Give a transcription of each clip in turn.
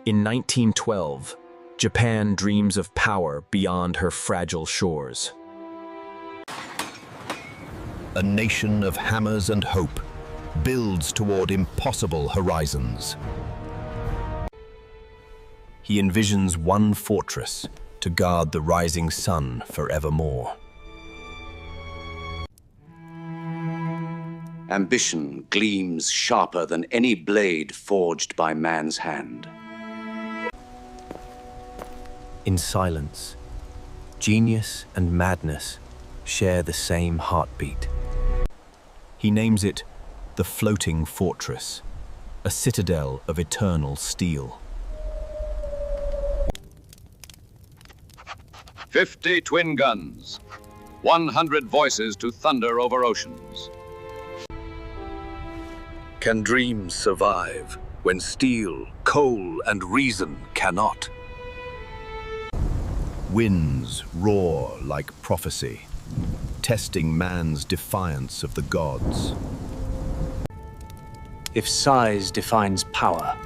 In 1912, Japan dreams of power beyond her fragile shores. A nation of hammers and hope builds toward impossible horizons. He envisions one fortress to guard the rising sun forevermore. Ambition gleams sharper than any blade forged by man's hand. In silence, genius and madness share the same heartbeat. He names it the Floating Fortress, a citadel of eternal steel. 50 twin guns, 100 voices to thunder over oceans. Can dreams survive when steel, coal, and reason cannot? Winds roar like prophecy, testing man's defiance of the gods. If size defines power,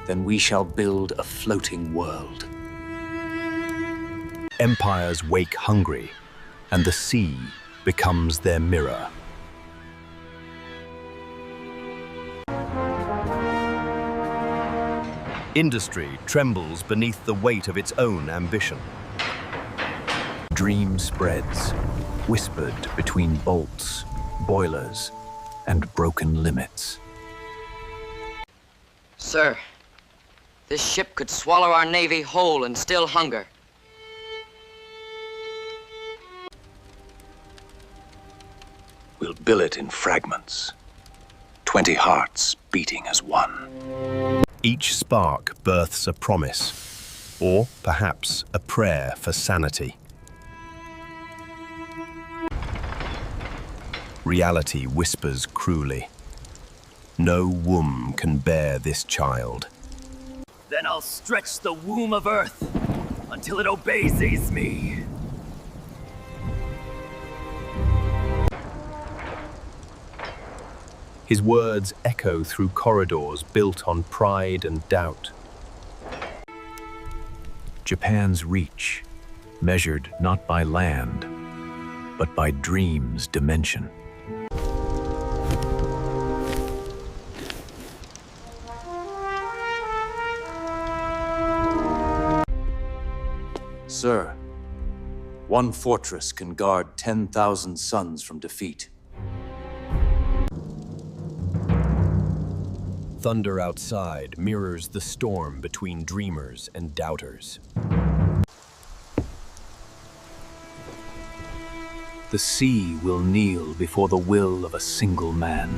then we shall build a floating world. Empires wake hungry, and the sea becomes their mirror. Industry trembles beneath the weight of its own ambition. Dream spreads, whispered between bolts, boilers, and broken limits. Sir, this ship could swallow our navy whole and still hunger. We'll bill it in fragments, 20 hearts beating as one. Each spark births a promise, or perhaps a prayer for sanity. Reality whispers cruelly, no womb can bear this child. Then I'll stretch the womb of Earth until it obeys me. His words echo through corridors built on pride and doubt. Japan's reach, measured not by land, but by dream's dimension. Sir, one fortress can guard 10,000 suns from defeat. Thunder outside mirrors the storm between dreamers and doubters. The sea will kneel before the will of a single man.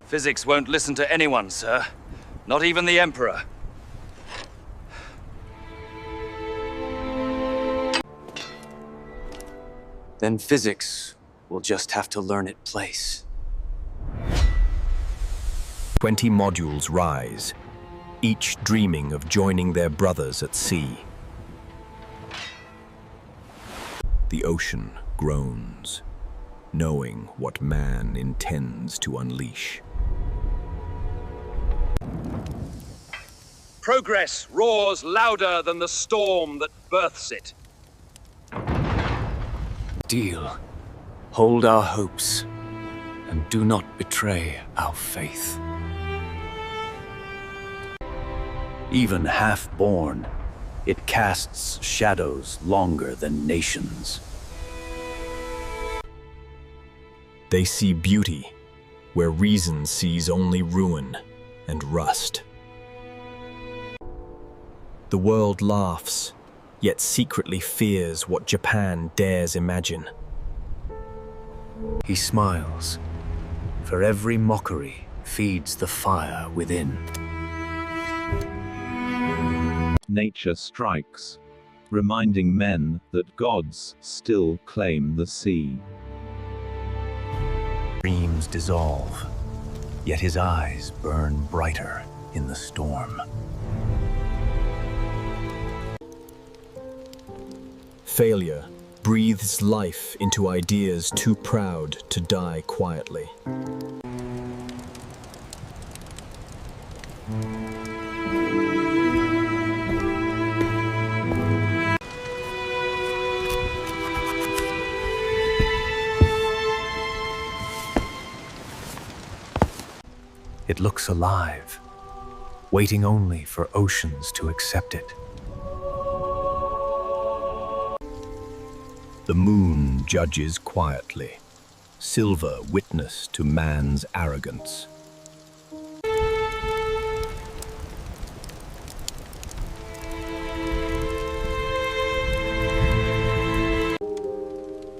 Physics won't listen to anyone, sir. Not even the Emperor. Then physics will just have to learn its place. 20 modules rise, each dreaming of joining their brothers at sea. The ocean groans, knowing what man intends to unleash. Progress roars louder than the storm that births it. Deal. Hold our hopes, and do not betray our faith. Even half-born, it casts shadows longer than nations. They see beauty where reason sees only ruin and rust. The world laughs, yet secretly fears what Japan dares imagine. He smiles, for every mockery feeds the fire within. Nature strikes. reminding men that gods still claim the sea. Dreams dissolve, yet his eyes burn brighter in the storm. Failure breathes life into ideas too proud to die quietly. It looks alive, waiting only for oceans to accept it. The moon judges quietly, silver witness to man's arrogance.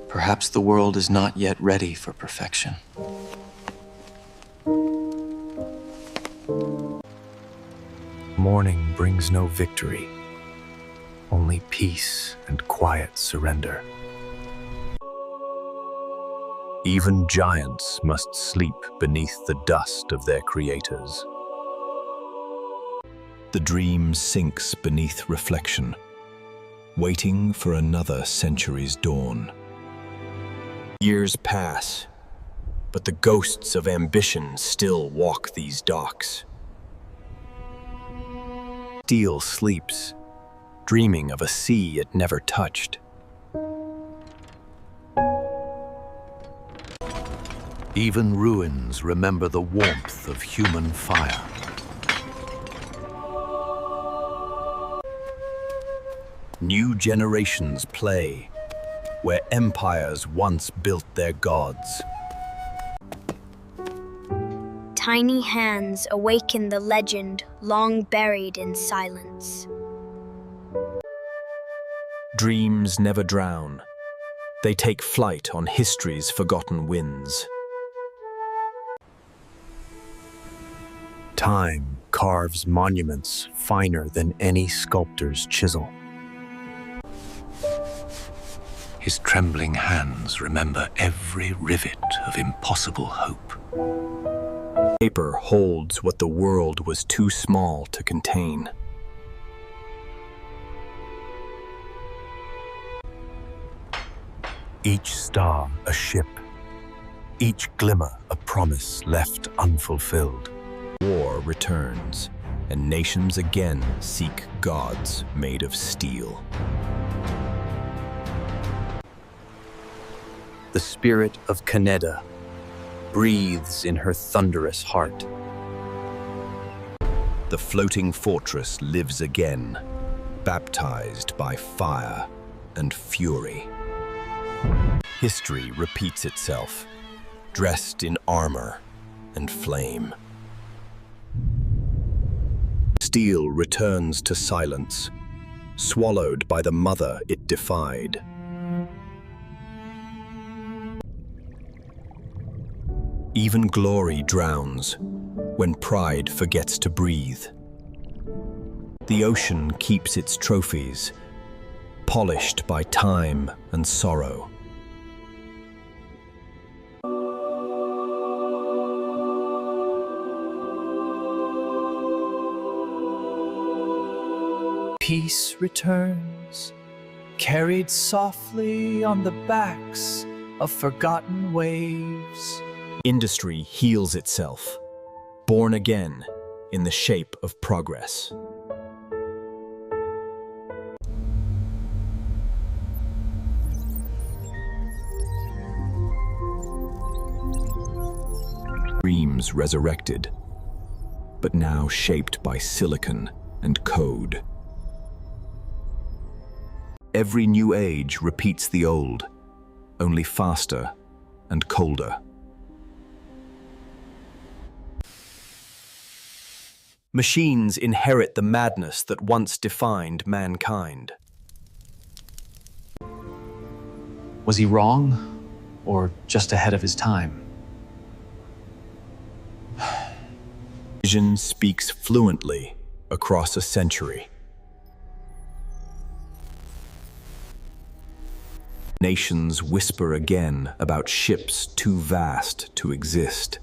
Perhaps the world is not yet ready for perfection. Morning brings no victory, only peace and quiet surrender. Even giants must sleep beneath the dust of their creators. The dream sinks beneath reflection, waiting for another century's dawn. Years pass, but the ghosts of ambition still walk these docks. Steel sleeps, dreaming of a sea it never touched. Even ruins remember the warmth of human fire. New generations play where empires once built their gods. Tiny hands awaken the legend long buried in silence. Dreams never drown. They take flight on history's forgotten winds. Time carves monuments finer than any sculptor's chisel. His trembling hands remember every rivet of impossible hope. Paper holds what the world was too small to contain. Each star a ship, each glimmer a promise left unfulfilled. War returns, and nations again seek gods made of steel. The spirit of Caneda breathes in her thunderous heart. The floating fortress lives again, baptized by fire and fury. History repeats itself, dressed in armor and flame. Steel returns to silence, swallowed by the mother it defied. Even glory drowns when pride forgets to breathe. The ocean keeps its trophies, polished by time and sorrow. Peace returns, carried softly on the backs of forgotten waves. Industry heals itself, born again in the shape of progress. Dreams resurrected, but now shaped by silicon and code. Every new age repeats the old, only faster and colder. Machines inherit the madness that once defined mankind. Was he wrong, or just ahead of his time? Vision speaks fluently across a century. Nations whisper again about ships too vast to exist.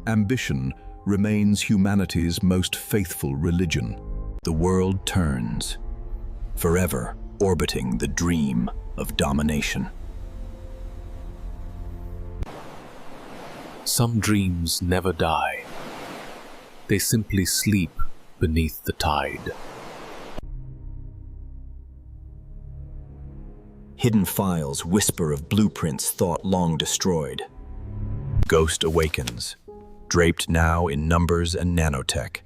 Ambition remains humanity's most faithful religion. The world turns, forever orbiting the dream of domination. Some dreams never die. They simply sleep beneath the tide. Hidden files whisper of blueprints thought long destroyed. Ghost awakens, draped now in numbers and nanotech.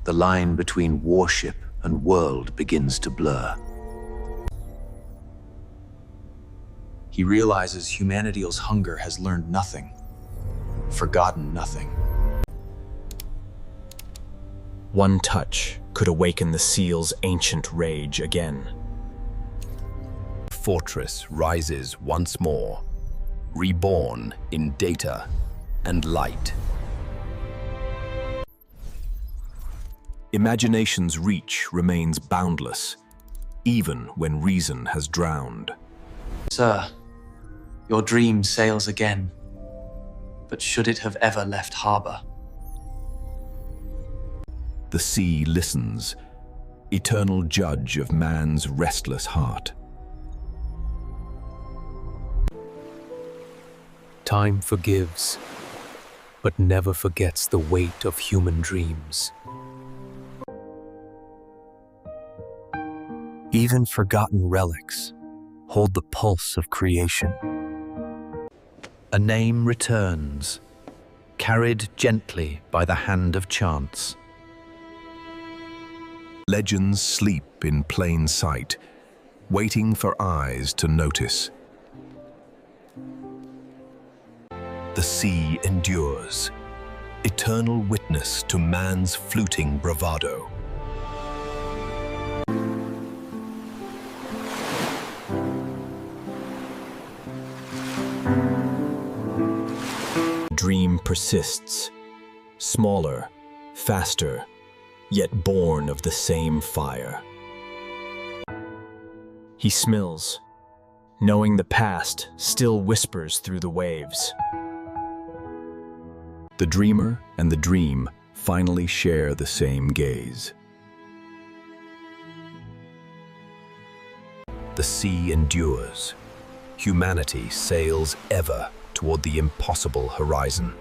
The line between warship and world begins to blur. He realizes humanity's hunger has learned nothing, forgotten nothing. One touch could awaken the seal's ancient rage again. Fortress rises once more, reborn in data and light. Imagination's reach remains boundless, even when reason has drowned. Sir, your dream sails again, but should it have ever left harbor? The sea listens, eternal judge of man's restless heart. Time forgives, but never forgets the weight of human dreams. Even forgotten relics hold the pulse of creation. A name returns, carried gently by the hand of chance. Legends sleep in plain sight, waiting for eyes to notice. The sea endures, eternal witness to man's fluting bravado. Dream persists, smaller, faster, yet born of the same fire. He smells, knowing the past still whispers through the waves. The dreamer and the dream finally share the same gaze. The sea endures. Humanity sails ever toward the impossible horizon.